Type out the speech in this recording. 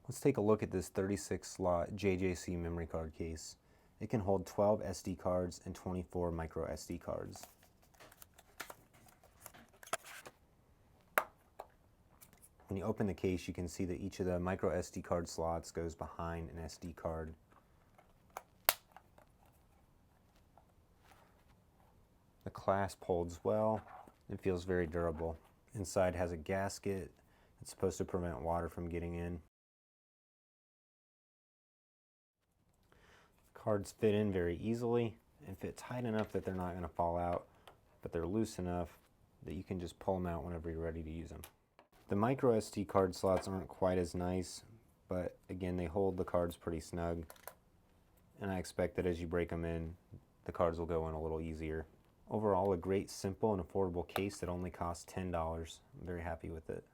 Let's take a look at this 36 slot JJC memory card case. It can hold 12 SD cards and 24 micro SD cards. When you open the case, you can see that each of the micro SD card slots goes behind an SD card. The clasp holds well and feels very durable. Inside has a gasket. It's supposed to prevent water from getting in. Cards fit in very easily and fit tight enough that they're not going to fall out, but they're loose enough that you can just pull them out whenever you're ready to use them. The micro SD card slots aren't quite as nice, but again, they hold the cards pretty snug, and I expect that as you break them in, the cards will go in a little easier. Overall, a great, simple, and affordable case that only costs $10. I'm very happy with it.